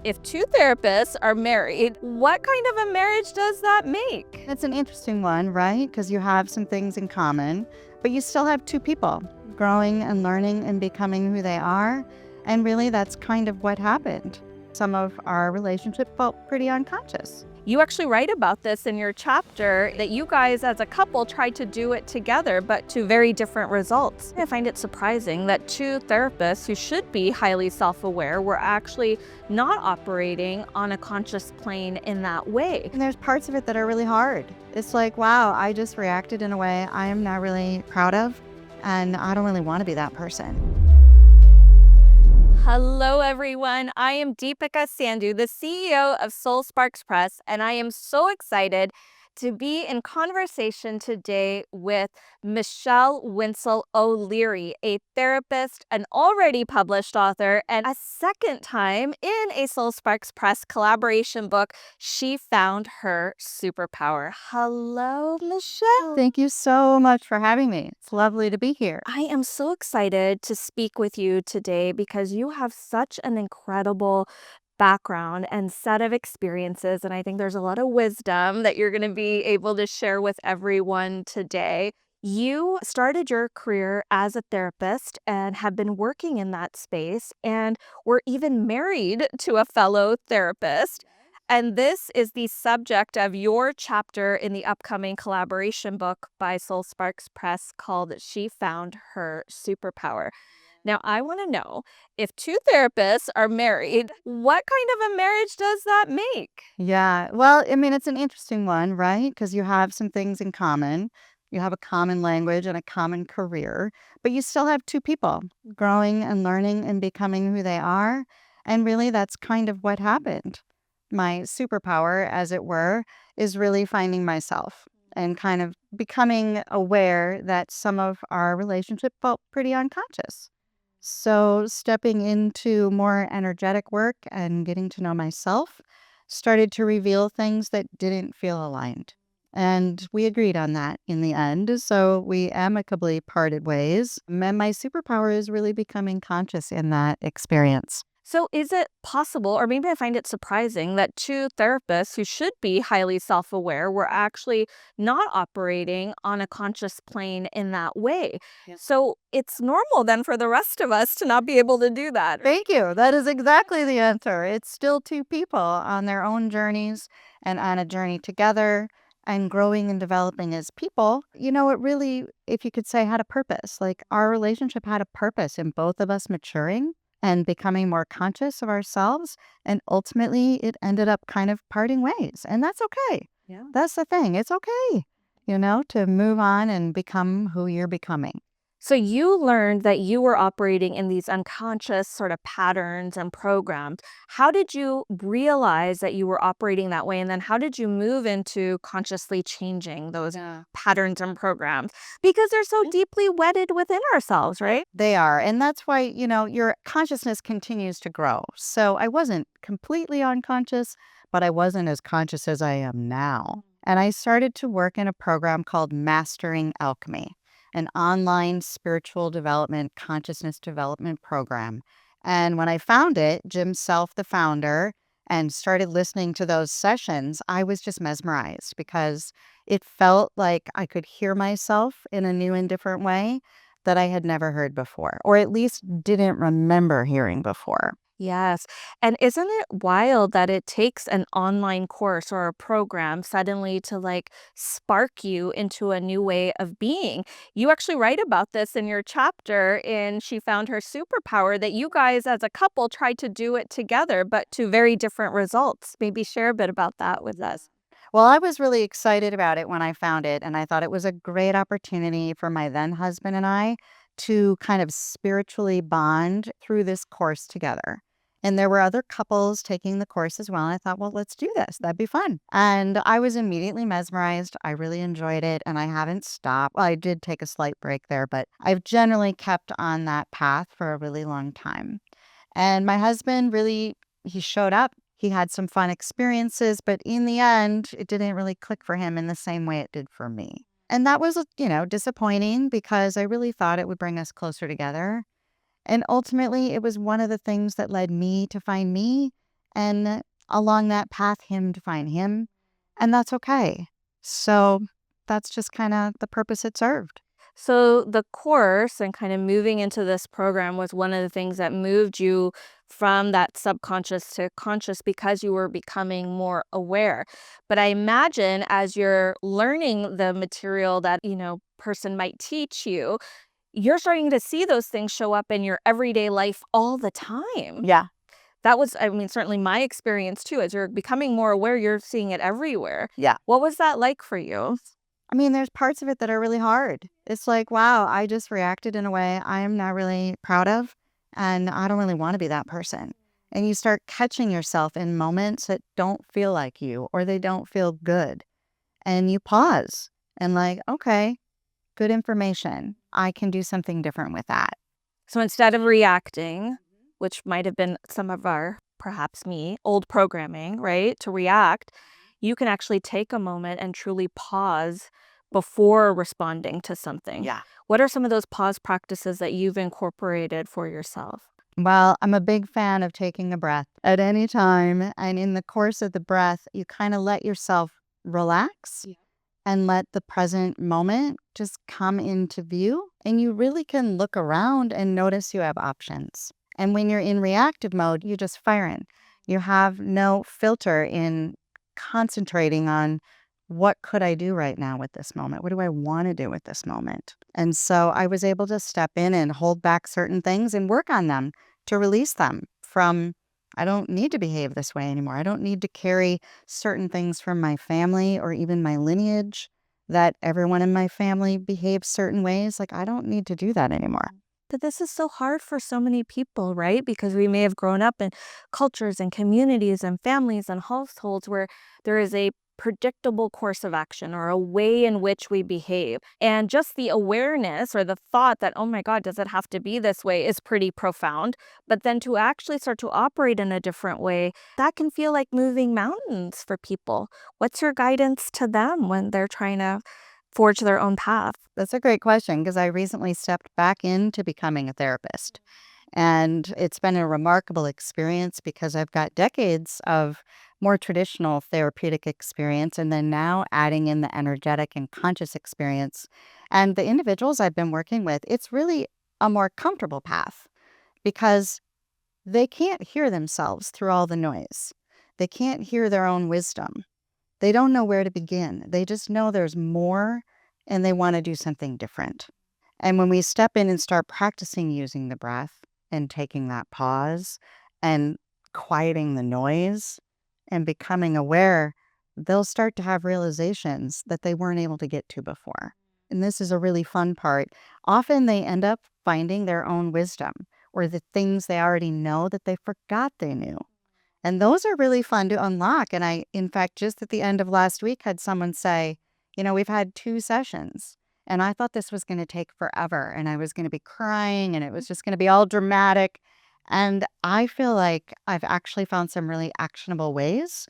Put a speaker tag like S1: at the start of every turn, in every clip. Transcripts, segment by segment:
S1: If two therapists are married, what kind of a marriage does that make?
S2: It's an interesting one, right? Because you have some things in common, but you still have two people growing and learning and becoming who they are. And really, that's kind of what happened. Some of our relationship felt pretty unconscious.
S1: You actually write about this in your chapter that you guys as a couple tried to do it together, but to very different results. I find it surprising that two therapists who should be highly self-aware were actually not operating on a conscious plane in that way.
S2: And there's parts of it that are really hard. It's like, wow, I just reacted in a way I am not really proud of, and I don't really want to be that person.
S1: Hello, everyone. I am Deepika Sandhu, the CEO of Soul Sparks Press, and I am so excited to be in conversation today with Michelle Wincell O'Leary, a therapist, an already published author, and a second time in a Soul Sparks Press collaboration book, She Found Her Superpower. Hello, Michelle.
S2: Thank you so much for having me. It's lovely to be here.
S1: I am so excited to speak with you today because you have such an incredible background and set of experiences. And I think there's a lot of wisdom that you're going to be able to share with everyone today. You started your career as a therapist and have been working in that space and were even married to a fellow therapist. And this is the subject of your chapter in the upcoming collaboration book by Soul Sparks Press called She Found Her Superpower. Now, I want to know, if two therapists are married, what kind of a marriage does that make?
S2: Yeah. Well, I mean, it's an interesting one, right? Because you have some things in common. You have a common language and a common career, but you still have two people growing and learning and becoming who they are. And really, that's kind of what happened. My superpower, as it were, is really finding myself and kind of becoming aware that some of our relationship felt pretty unconscious. So, stepping into more energetic work and getting to know myself started to reveal things that didn't feel aligned. And we agreed on that in the end. So, we amicably parted ways. And my superpower is really becoming conscious in that experience.
S1: So is it possible, or maybe I find it surprising, that two therapists who should be highly self-aware were actually not operating on a conscious plane in that way?
S2: Yeah.
S1: So it's normal then for the rest of us to not be able to do that.
S2: Thank you. That is exactly the answer. It's still two people on their own journeys and on a journey together and growing and developing as people. It really, if you could say, had a purpose. Like our relationship had a purpose in both of us maturing and becoming more conscious of ourselves. And ultimately, it ended up kind of parting ways. And that's okay.
S1: Yeah.
S2: That's the thing. It's okay, to move on and become who you're becoming.
S1: So you learned that you were operating in these unconscious sort of patterns and programs. How did you realize that you were operating that way? And then how did you move into consciously changing those patterns and programs? Because they're so deeply wedded within ourselves, right?
S2: They are. And that's why, your consciousness continues to grow. So I wasn't completely unconscious, but I wasn't as conscious as I am now. And I started to work in a program called Mastering Alchemy, an online spiritual development, consciousness development program. And when I found it, Jim Self, the founder, and started listening to those sessions, I was just mesmerized because it felt like I could hear myself in a new and different way that I had never heard before, or at least didn't remember hearing before.
S1: Yes. And isn't it wild that it takes an online course or a program suddenly to spark you into a new way of being? You actually write about this in your chapter in She Found Her Superpower, that you guys as a couple tried to do it together, but to very different results. Maybe share a bit about that with us.
S2: Well, I was really excited about it when I found it, and I thought it was a great opportunity for my then husband and I to kind of spiritually bond through this course together. And there were other couples taking the course as well. And I thought, well, let's do this. That'd be fun. And I was immediately mesmerized. I really enjoyed it, and I haven't stopped. Well, I did take a slight break there, but I've generally kept on that path for a really long time. And my husband really, he showed up. He had some fun experiences, but in the end, it didn't really click for him in the same way it did for me. And that was, disappointing because I really thought it would bring us closer together. And ultimately, it was one of the things that led me to find me and along that path, him to find him, and that's okay. So that's just kind of the purpose it served.
S1: So the course and kind of moving into this program was one of the things that moved you from that subconscious to conscious because you were becoming more aware. But I imagine as you're learning the material that, person might teach you, you're starting to see those things show up in your everyday life all the time.
S2: Yeah.
S1: That was, I mean, certainly my experience too. As you're becoming more aware, you're seeing it everywhere.
S2: Yeah.
S1: What was that like for you?
S2: I mean, there's parts of it that are really hard. It's like, wow, I just reacted in a way I am not really proud of, and I don't really want to be that person. And you start catching yourself in moments that don't feel like you or they don't feel good. And you pause and, like, okay, good information. I can do something different with that.
S1: So instead of reacting, which might have been some of our, perhaps me, old programming, right, to react, you can actually take a moment and truly pause before responding to something.
S2: Yeah.
S1: What are some of those pause practices that you've incorporated for yourself?
S2: Well, I'm a big fan of taking a breath at any time. And in the course of the breath, you kind of let yourself relax and let the present moment just come into view. And you really can look around and notice you have options. And when you're in reactive mode, you just fire in. You have no filter in concentrating on what could I do right now with this moment? What do I want to do with this moment? And so I was able to step in and hold back certain things and work on them to release them from, I don't need to behave this way anymore. I don't need to carry certain things from my family or even my lineage that everyone in my family behaves certain ways. Like, I don't need to do that anymore.
S1: But this is so hard for so many people, right? Because we may have grown up in cultures and communities and families and households where there is a predictable course of action or a way in which we behave. And just the awareness or the thought that, oh my God, does it have to be this way is pretty profound. But then to actually start to operate in a different way, that can feel like moving mountains for people. What's your guidance to them when they're trying to forge their own path?
S2: That's a great question because I recently stepped back into becoming a therapist. And it's been a remarkable experience because I've got decades of more traditional therapeutic experience and then now adding in the energetic and conscious experience. And the individuals I've been working with, it's really a more comfortable path because they can't hear themselves through all the noise. They can't hear their own wisdom. They don't know where to begin. They just know there's more and they want to do something different. And when we step in and start practicing using the breath and taking that pause and quieting the noise and becoming aware, they'll start to have realizations that they weren't able to get to before. And this is a really fun part. Often they end up finding their own wisdom or the things they already know that they forgot they knew. And those are really fun to unlock. And I, in fact, just at the end of last week, had someone say, we've had 2 sessions and I thought this was going to take forever and I was going to be crying and it was just going to be all dramatic. And I feel like I've actually found some really actionable ways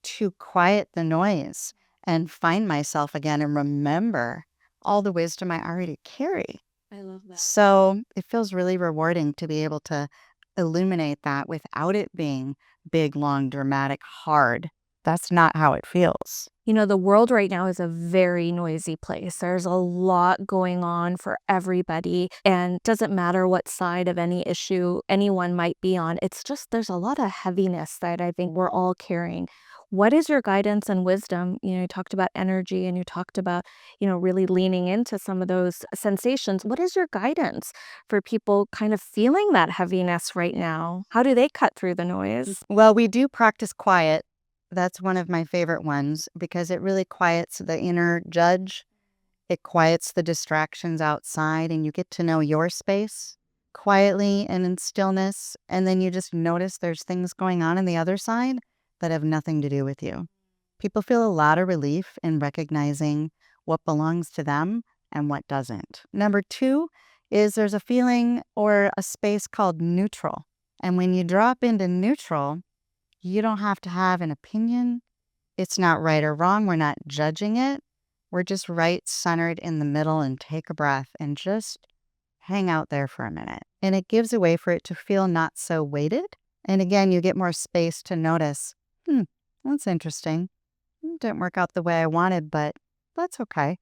S2: to quiet the noise and find myself again and remember all the wisdom I already carry.
S1: I love that.
S2: So it feels really rewarding to be able to illuminate that without it being big, long, dramatic, hard. That's not how it feels.
S1: The world right now is a very noisy place. There's a lot going on for everybody, and it doesn't matter what side of any issue anyone might be on. It's just there's a lot of heaviness that I think we're all carrying. What is your guidance and wisdom? You talked about energy and you talked about, really leaning into some of those sensations. What is your guidance for people kind of feeling that heaviness right now? How do they cut through the noise?
S2: Well, we do practice quiet. That's one of my favorite ones because it really quiets the inner judge. It quiets the distractions outside, and you get to know your space quietly and in stillness. And then you just notice there's things going on the other side that have nothing to do with you. People feel a lot of relief in recognizing what belongs to them and what doesn't. Number 2 is there's a feeling or a space called neutral. And when you drop into neutral, you don't have to have an opinion. It's not right or wrong. We're not judging it. We're just right centered in the middle and take a breath and just hang out there for a minute. And it gives a way for it to feel not so weighted And again, you get more space to notice, hmm, that's interesting. Didn't work out the way I wanted, but that's okay.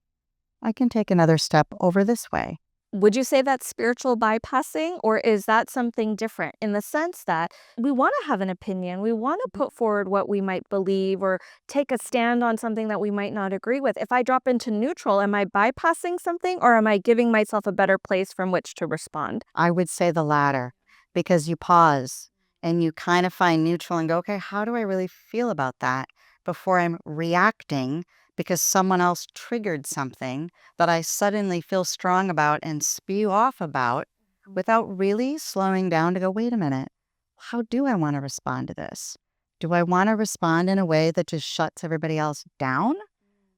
S2: I can take another step over this way.
S1: Would you say that's spiritual bypassing, or is that something different in the sense that we want to have an opinion? We want to put forward what we might believe or take a stand on something that we might not agree with. If I drop into neutral, am I bypassing something or am I giving myself a better place from which to respond?
S2: I would say the latter because you pause and you kind of find neutral and go, okay, how do I really feel about that before I'm reacting because someone else triggered something that I suddenly feel strong about and spew off about without really slowing down to go, wait a minute, how do I want to respond to this? Do I want to respond in a way that just shuts everybody else down?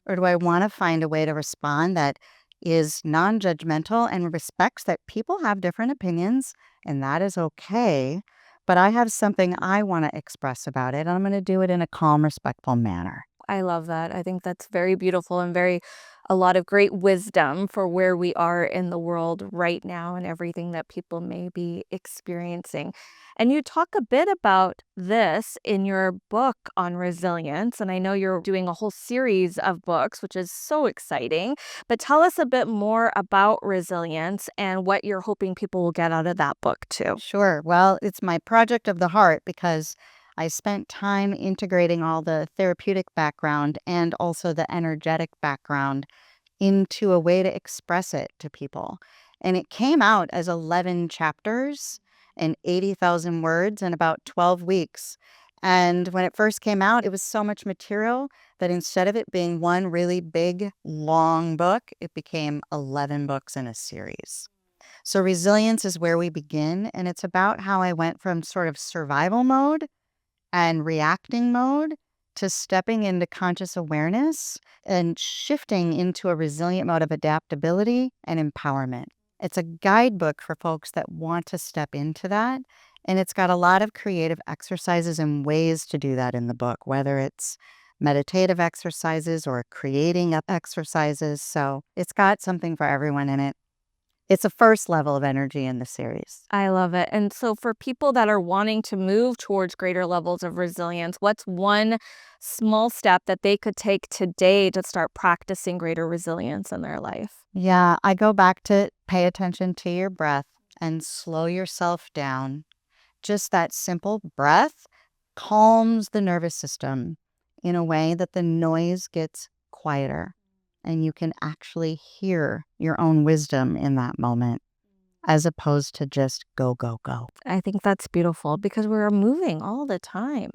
S2: Or do I want to find a way to respond that is non judgmental and respects that people have different opinions and that is okay? But I have something I want to express about it. And I'm going to do it in a calm, respectful manner.
S1: I love that. I think that's very beautiful and very a lot of great wisdom for where we are in the world right now and everything that people may be experiencing. And you talk a bit about this in your book on resilience. And I know you're doing a whole series of books, which is so exciting. But tell us a bit more about resilience and what you're hoping people will get out of that book, too.
S2: Sure. Well, it's my project of the heart because I spent time integrating all the therapeutic background and also the energetic background into a way to express it to people. And it came out as 11 chapters and 80,000 words in about 12 weeks. And when it first came out, it was so much material that instead of it being one really big, long book, it became 11 books in a series. So resilience is where we begin. And it's about how I went from sort of survival mode and reacting mode to stepping into conscious awareness and shifting into a resilient mode of adaptability and empowerment. It's a guidebook for folks that want to step into that. And it's got a lot of creative exercises and ways to do that in the book, whether it's meditative exercises or creating up exercises. So it's got something for everyone in it. It's a first level of energy in the series.
S1: I love it. And so, for people that are wanting to move towards greater levels of resilience, what's one small step that they could take today to start practicing greater resilience in their life?
S2: Yeah, I go back to pay attention to your breath and slow yourself down. Just that simple breath calms the nervous system in a way that the noise gets quieter and you can actually hear your own wisdom in that moment as opposed to just go, go, go.
S1: I think that's beautiful because we're moving all the time.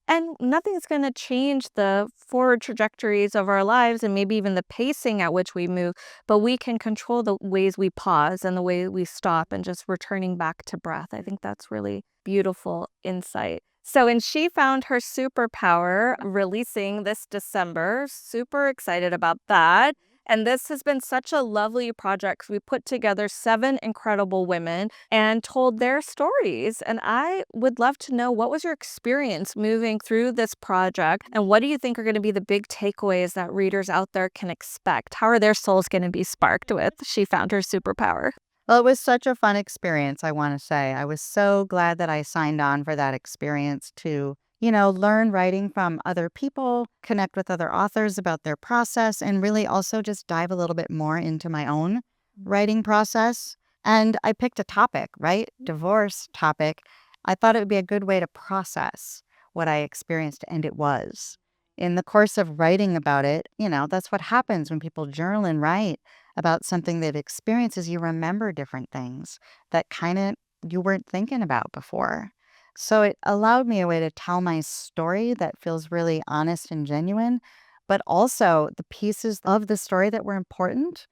S1: And nothing's going to change the forward trajectories of our lives and maybe even the pacing at which we move, but we can control the ways we pause and the way we stop and just returning back to breath. I think that's really beautiful insight. So, and she found her superpower releasing this December. Super excited about that. And this has been such a lovely project. We put together 7 incredible women and told their stories. And I would love to know, what was your experience moving through this project? And what do you think are going to be the big takeaways that readers out there can expect? How are their souls going to be sparked with She Found Her Superpower?
S2: Well, it was such a fun experience, I want to say. I was so glad that I signed on for that experience to, learn writing from other people, connect with other authors about their process, and really also just dive a little bit more into my own writing process. And I picked a topic, right? Divorce topic. I thought it would be a good way to process what I experienced, and it was. In the course of writing about it, that's what happens when people journal and write about something they've experienced is you remember different things that kind of you weren't thinking about before. So it allowed me a way to tell my story that feels really honest and genuine, but also the pieces of the story that were important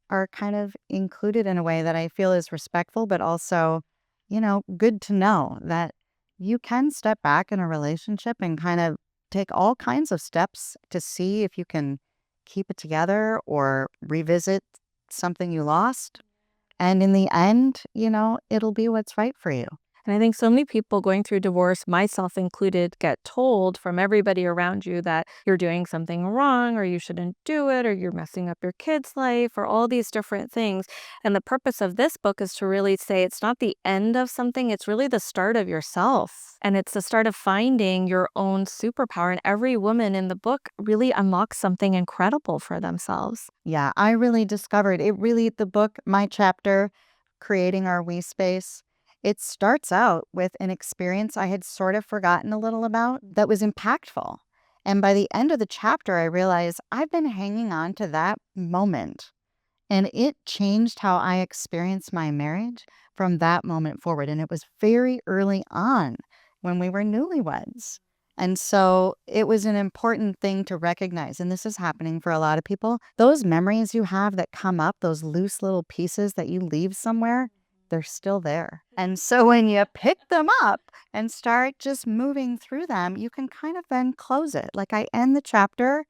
S2: are kind of included in a way that I feel is respectful, but also, good to know that you can step back in a relationship and kind of take all kinds of steps to see if you can keep it together or revisit something you lost. And in the end, it'll be what's right for you.
S1: And I think so many people going through divorce, myself included, get told from everybody around you that you're doing something wrong or you shouldn't do it or you're messing up your kid's life or all these different things. And the purpose of this book is to really say it's not the end of something, it's really the start of yourself. And it's the start of finding your own superpower. And every woman in the book really unlocks something incredible for themselves.
S2: Yeah, I really discovered it really the book, my chapter, Creating Our We Space, it starts out with an experience I had sort of forgotten a little about that was impactful. And by the end of the chapter, I realized I've been hanging on to that moment. And it changed how I experienced my marriage from that moment forward. And it was very early on when we were newlyweds. And so it was an important thing to recognize. And this is happening for a lot of people. Those memories you have that come up, those loose little pieces that you leave somewhere, they're still there. And so when you pick them up and start just moving through them, you can kind of then close it. Like I end the chapter,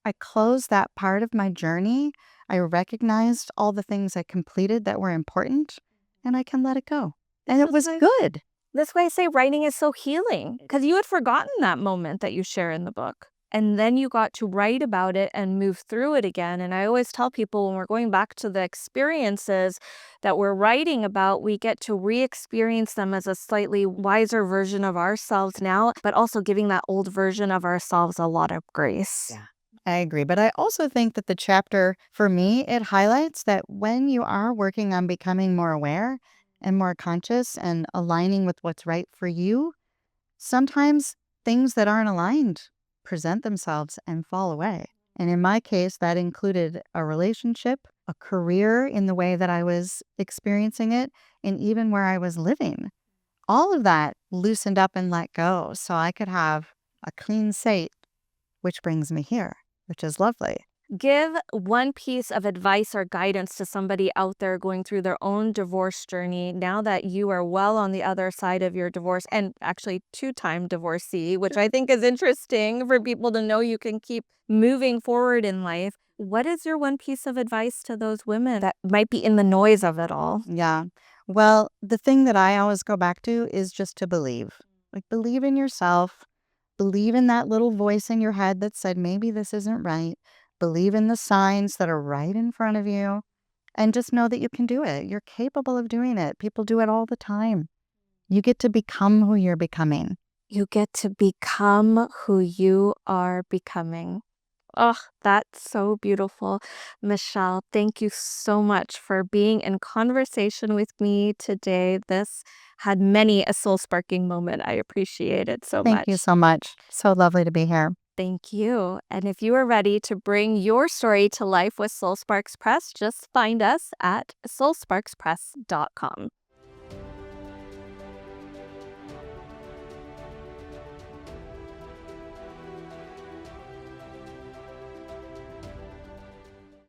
S2: I closed that part of my journey. I recognized all the things I completed that were important, and I can let it go. And it was good.
S1: That's why I say writing is so healing, because you had forgotten that moment that you share in the book. And then you got to write about it and move through it again. And I always tell people when we're going back to the experiences that we're writing about, we get to re-experience them as a slightly wiser version of ourselves now, but also giving that old version of ourselves a lot of grace.
S2: Yeah. I agree. But I also think that the chapter, for me, it highlights that when you are working on becoming more aware and more conscious and aligning with what's right for you, sometimes things that aren't aligned present themselves and fall away. And in my case, that included a relationship, a career in the way that I was experiencing it, and even where I was living. All of that loosened up and let go so I could have a clean slate, which brings me here, which is lovely.
S1: Give one piece of advice or guidance to somebody out there going through their own divorce journey now that you are well on the other side of your divorce, and actually two-time divorcee, which I think is interesting for people to know you can keep moving forward in life. What is your one piece of advice to those women that might be in the noise of it all?
S2: Yeah. Well, the thing that I always go back to is just to believe. Like, believe in yourself. Believe in that little voice in your head that said, maybe this isn't right. Believe in the signs that are right in front of you. And just know that you can do it. You're capable of doing it. People do it all the time. You get to become who you're becoming.
S1: You get to become who you are becoming. Oh, that's so beautiful. Michelle, thank you so much for being in conversation with me today. This had many a soul-sparking moment. I appreciate it so
S2: Thank you
S1: much.
S2: so much. So lovely to be here.
S1: Thank you. And if you are ready to bring your story to life with Soul Sparks Press, just find us at soulsparkspress.com.